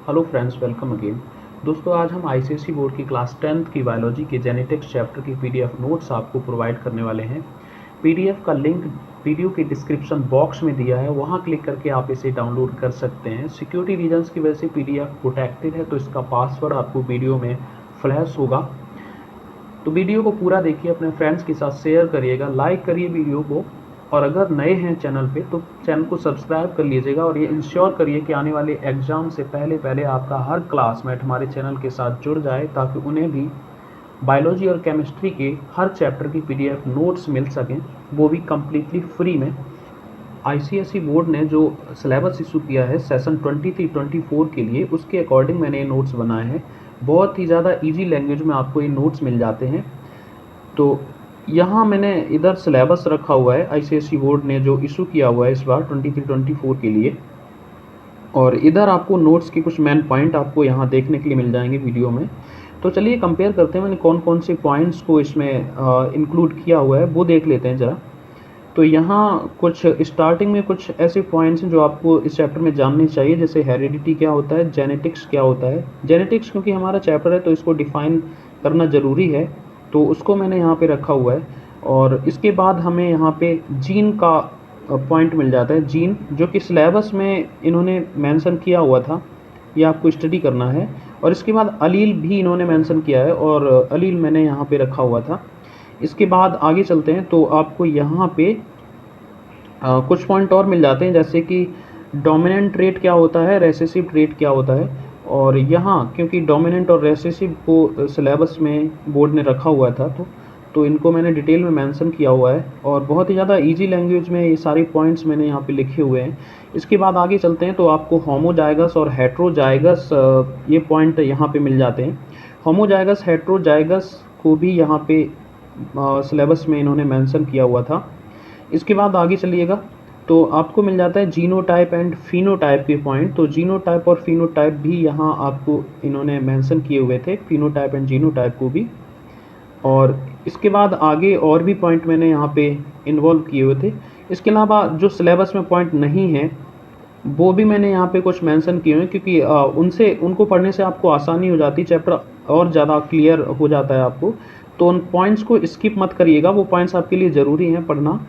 Hello friends, welcome again. दोस्तों, आज हम आईसीएसई बोर्ड की क्लास 10th की बायोलॉजी के जेनेटिक्स चैप्टर की पीडीएफ नोट्स आपको प्रोवाइड करने वाले हैं। पीडीएफ का लिंक वीडियो के डिस्क्रिप्शन बॉक्स में दिया है, वहां क्लिक करके आप इसे डाउनलोड कर सकते हैं। सिक्योरिटी रीजंस की वजह से पीडीएफ प्रोटेक्टेड है, तो इसका पासवर्ड आपको वीडियो में फ्लैश होगा। तो वीडियो को पूरा देखिए, अपने फ्रेंड्स के साथ शेयर करिएगा, लाइक करिए वीडियो को, और अगर नए हैं चैनल पे तो चैनल को सब्सक्राइब कर लीजिएगा। और ये इंश्योर करिए कि आने वाले एग्जाम से पहले पहले आपका हर क्लासमेट हमारे चैनल के साथ जुड़ जाए, ताकि उन्हें भी बायोलॉजी और केमिस्ट्री के हर चैप्टर की पीडीएफ नोट्स मिल सकें, वो भी कम्प्लीटली फ्री में। आईसीएसई बोर्ड ने जो सिलेबस इशू किया है सेशन 23-24 के लिए, उसके अकॉर्डिंग मैंने ये नोट्स बनाए हैं। बहुत ही ज़्यादा ईजी लैंग्वेज में आपको ये नोट्स मिल जाते हैं। तो यहाँ मैंने इधर सिलेबस रखा हुआ है, आईसीएसई बोर्ड ने जो इशू किया हुआ है इस बार 23-24 के लिए, और इधर आपको नोट्स के कुछ मेन पॉइंट आपको यहाँ देखने के लिए मिल जाएंगे वीडियो में। तो चलिए कंपेयर करते हैं, मैंने कौन कौन से पॉइंट्स को इसमें इंक्लूड किया हुआ है वो देख लेते हैं ज़रा। तो यहाँ कुछ स्टार्टिंग में कुछ ऐसे पॉइंट्स हैं जो आपको इस चैप्टर में जानने चाहिए, जैसे हेरिडिटी क्या होता है, जेनेटिक्स क्या होता है। जेनेटिक्स क्योंकि हमारा चैप्टर है तो इसको डिफाइन करना ज़रूरी है, तो उसको मैंने यहाँ पे रखा हुआ है। और इसके बाद हमें यहाँ पे जीन का पॉइंट मिल जाता है, जीन जो कि सिलेबस में इन्होंने मेंशन किया हुआ था, ये आपको स्टडी करना है। और इसके बाद अलील भी इन्होंने मेंशन किया है, और अलील मैंने यहाँ पे रखा हुआ था। इसके बाद आगे चलते हैं तो आपको यहाँ पे कुछ पॉइंट और मिल जाते हैं, जैसे कि डोमिनेंट ट्रेट क्या होता है, रेसेसिव ट्रेट क्या होता है। और यहाँ क्योंकि डोमिनेंट और रेसेसिव को सिलेबस में बोर्ड ने रखा हुआ था, तो इनको मैंने डिटेल में मेंशन किया हुआ है, और बहुत ही ज़्यादा इजी लैंग्वेज में ये सारे पॉइंट्स मैंने यहाँ पे लिखे हुए हैं। इसके बाद आगे चलते हैं तो आपको होमोजाइगस और हेट्रोजाइगस ये पॉइंट यहाँ पे मिल जाते हैं। होमोजाइगस हेट्रोजाइगस को भी यहाँ पे सिलेबस में इन्होंने मेंशन किया हुआ था। इसके बाद आगे चलिएगा तो आपको मिल जाता है जीनोटाइप एंड फिनोटाइप के पॉइंट। तो जीनोटाइप और फिनोटाइप भी यहाँ आपको इन्होंने मेंशन किए हुए थे, फिनोटाइप एंड जीनोटाइप को भी। और इसके बाद आगे और भी पॉइंट मैंने यहाँ पे इन्वॉल्व किए हुए थे। इसके अलावा जो सिलेबस में पॉइंट नहीं है वो भी मैंने यहाँ पे कुछ मेंशन किए हैं, क्योंकि उनको पढ़ने से आपको आसानी हो जाती है, चैप्टर और ज़्यादा क्लियर हो जाता है आपको। तो उन पॉइंट्स को स्किप मत करिएगा, वो पॉइंट्स आपके लिए ज़रूरी हैं पढ़ना,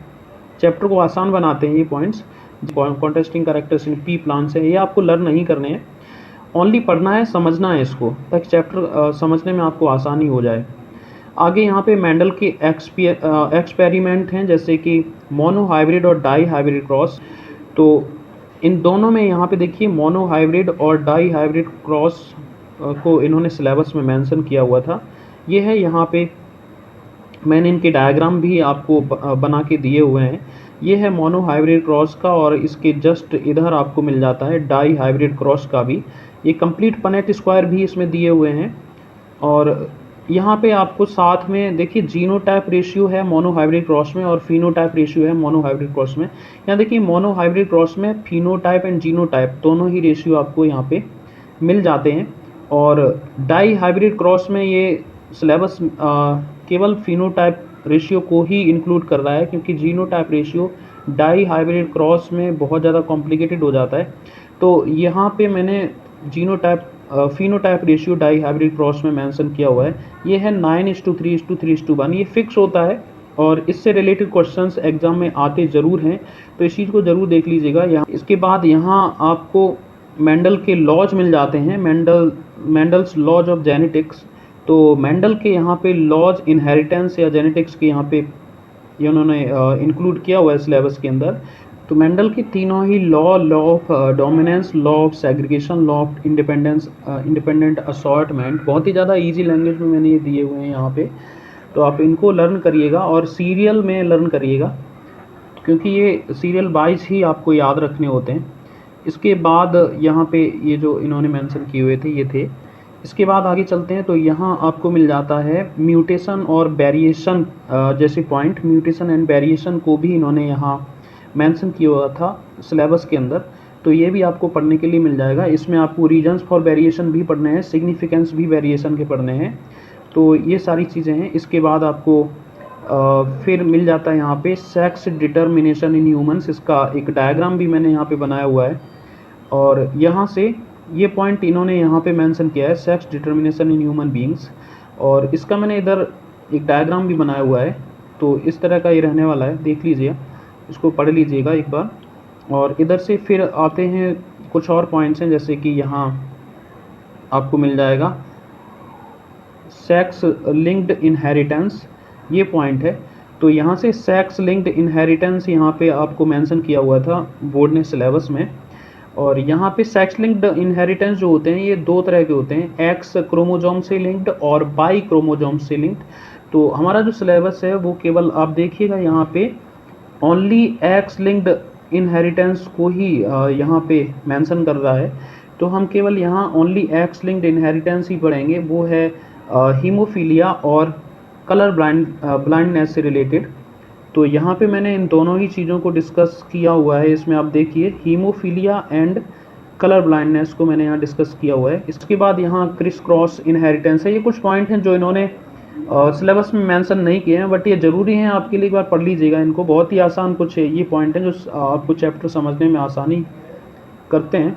चैप्टर को आसान बनाते हैं ये points. Contesting characters in P plants है, ये आपको लर्न नहीं करने हैं, ओनली पढ़ना है, समझना है इसको, ताकि चैप्टर समझने में आपको आसानी हो जाए। आगे यहाँ पे मेंडल के एक्सपेरिमेंट हैं, जैसे कि मोनो हाइब्रिड और डाई हाइब्रिड क्रॉस। तो इन दोनों में यहाँ पे देखिए मोनो हाइब्रिड और डाई हाइब्रिड क्रॉस को इन्होंने सिलेबस में मेंशन किया हुआ था। ये है यहाँ पे, मैंने इनके डायग्राम भी आपको बना के दिए हुए हैं। ये है मोनो हाइब्रिड क्रॉस का, और इसके जस्ट इधर आपको मिल जाता है डाई हाइब्रिड क्रॉस का भी। ये कंप्लीट पनेट स्क्वायर भी इसमें दिए हुए हैं। और यहाँ पे आपको साथ में देखिए जीनोटाइप रेशियो है मोनो हाइब्रिड क्रॉस में, और फिनोटाइप रेशियो है मोनो हाइब्रिड क्रॉस में। यहाँ देखिए मोनो हाइब्रिड क्रॉस में फिनोटाइप एंड जीनोटाइप दोनों ही रेशियो आपको यहाँ पे मिल जाते हैं। और डाई हाइब्रिड क्रॉस में ये सिलेबस केवल फिनोटाइप रेशियो को ही इंक्लूड कर रहा है, क्योंकि genotype ratio dihybrid cross में बहुत ज़्यादा कॉम्प्लिकेटेड हो जाता है। तो यहाँ पे मैंने genotype phenotype ratio dihybrid cross में मेंशन किया हुआ है। ये है 9:3:3:1, ये फिक्स होता है, और इससे रिलेटेड क्वेश्चंस एग्जाम में आते ज़रूर हैं, तो इस चीज़ को ज़रूर देख लीजिएगा यहाँ। इसके बाद यहाँ आपको मेंडल के लॉज मिल जाते हैं, मेंडल्स लॉज ऑफ जेनेटिक्स। तो मेंडल के यहाँ पे लॉज इनहेरिटेंस या जेनेटिक्स के यहाँ पे ये उन्होंने इंक्लूड किया हुआ है सिलेबस के अंदर। तो मेंडल की तीनों ही law of dominance, law of segregation, law of independent assortment, बहुत ही ज़्यादा इजी लैंग्वेज में मैंने ये दिए हुए हैं यहाँ पे। तो आप इनको लर्न करिएगा, और सीरियल में लर्न करिएगा, क्योंकि ये सीरियल वाइज ही आपको याद रखने होते हैं। इसके बाद यहाँ पे ये जो इन्होंने मेंशन किए हुए थे ये थे। इसके बाद आगे चलते हैं तो यहाँ आपको मिल जाता है म्यूटेशन और वेरिएशन जैसे पॉइंट। म्यूटेशन एंड वेरिएशन को भी इन्होंने यहाँ मेंशन किया हुआ था सिलेबस के अंदर, तो ये भी आपको पढ़ने के लिए मिल जाएगा। इसमें आपको रीजन्स फॉर वेरिएशन भी पढ़ने हैं, सिग्निफिकेंस भी वेरिएशन के पढ़ने हैं, तो ये सारी चीज़ें हैं। इसके बाद आपको फिर मिल जाता है यहाँ पे सेक्स डिटर्मिनेशन इन ह्यूमंस, इसका एक डायग्राम भी मैंने यहाँ पे बनाया हुआ है। और यहाँ से ये पॉइंट इन्होंने यहाँ पे मेंशन किया है, sex determination in human beings, और इसका मैंने इधर एक डायग्राम भी बनाया हुआ है। तो इस तरह का ये रहने वाला है, देख लीजिए, इसको पढ़ लीजिएगा एक बार। और इधर से फिर आते हैं कुछ और पॉइंट्स हैं, जैसे कि यहाँ आपको मिल जाएगा सेक्स लिंक्ड इनहेरिटेंस, ये पॉइंट है। तो यहाँ से सेक्स लिंक्ड इनहेरिटेंस यहाँ पे आपको मेंशन किया हुआ था बोर्ड ने सिलेबस में। और यहाँ पे सेक्स लिंक्ड इनहेरिटेंस जो होते हैं ये दो तरह के होते हैं, एक्स क्रोमोजोम से लिंक्ड और बाई क्रोमोजोम से लिंक्ड। तो हमारा जो सिलेबस है वो केवल आप देखिएगा यहाँ पे ओनली एक्स लिंक्ड इनहेरिटेंस को ही यहाँ पे मेंशन कर रहा है। तो हम केवल यहाँ ओनली एक्स लिंक्ड इनहेरिटेंस ही पढ़ेंगे, वो है हीमोफीलिया और कलर ब्लाइंडनेस से रिलेटेड। तो यहाँ पे मैंने इन दोनों ही चीज़ों को डिस्कस किया हुआ है। इसमें आप देखिए हीमोफीलिया एंड कलर ब्लाइंडनेस को मैंने यहाँ डिस्कस किया हुआ है। इसके बाद यहाँ क्रिस क्रॉस इनहेरिटेंस है। ये कुछ पॉइंट हैं जो इन्होंने सिलेबस में मेंशन नहीं किए हैं, बट ये ज़रूरी हैं आपके लिए, एक बार पढ़ लीजिएगा इनको। बहुत ही आसान कुछ ये पॉइंट हैं जो आपको चैप्टर समझने में आसानी करते हैं।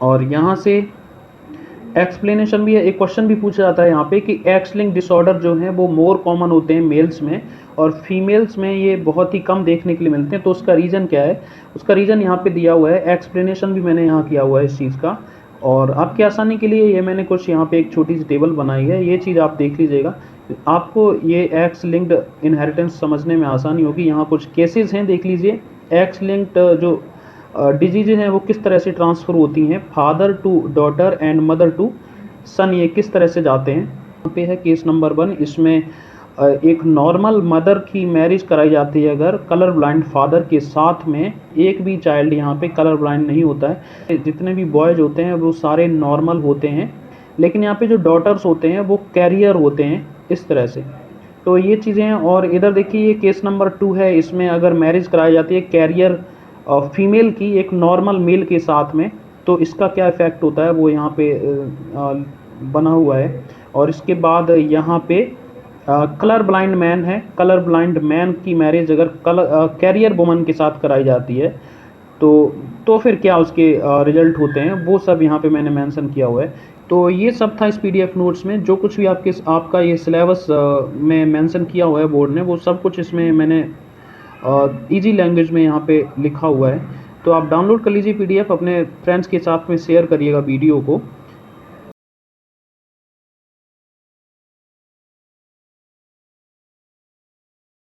और यहाँ से एक्सप्लेनेशन भी है, एक क्वेश्चन भी पूछा जाता है यहाँ पे कि एक्स लिंक डिसऑर्डर जो हैं वो मोर कॉमन होते हैं मेल्स में और फीमेल्स में ये बहुत ही कम देखने के लिए मिलते हैं। तो उसका रीज़न क्या है, उसका रीज़न यहाँ पे दिया हुआ है, एक्सप्लेनेशन भी मैंने यहाँ किया हुआ है इस चीज़ का। और आपकी आसानी के लिए ये मैंने कुछ यहाँ पे एक छोटी सी टेबल बनाई है, ये चीज़ आप देख लीजिएगा, आपको ये एक्स लिंक्ड इनहेरिटेंस समझने में आसानी होगी। यहाँ कुछ केसेस हैं, देख लीजिए। एक्स लिंक्ड जो डिजीज़ हैं वो किस तरह से ट्रांसफ़र होती हैं, father to daughter and mother to son, ये किस तरह से जाते हैं। यहाँ पे है केस नंबर 1, इसमें एक नॉर्मल मदर की मैरिज कराई जाती है अगर कलर ब्लाइंड फादर के साथ में, एक भी चाइल्ड यहाँ पे कलर ब्लाइंड नहीं होता है। जितने भी बॉयज़ होते हैं वो सारे नॉर्मल होते हैं, लेकिन यहाँ पे जो डॉटर्स होते हैं वो कैरियर होते हैं, इस तरह से। तो ये चीज़ें हैं। और इधर देखिए ये केस नंबर 2 है, इसमें अगर मैरिज कराई जाती है कैरियर फीमेल की एक नॉर्मल मेल के साथ में, तो इसका क्या इफ़ेक्ट होता है वो यहाँ पे बना हुआ है। और इसके बाद यहाँ पे कलर ब्लाइंड मैन है, कलर ब्लाइंड मैन की मैरिज अगर कैरियर वुमन के साथ कराई जाती है तो फिर क्या उसके रिजल्ट होते हैं, वो सब यहाँ पे मैंने मेंशन किया हुआ है। तो ये सब था इस पीडीएफ नोट्स में, जो कुछ भी आपका ये सिलेबस में मेंशन किया हुआ है बोर्ड ने, वो सब कुछ इसमें मैंने इजी लैंग्वेज में यहाँ पे लिखा हुआ है। तो आप डाउनलोड कर लीजिए पीडीएफ, अपने फ्रेंड्स के साथ में शेयर करिएगा वीडियो को।